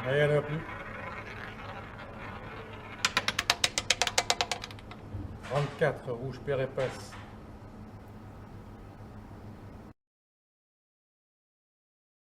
Mais il n'y en a plus. 34, rouge père épaisse.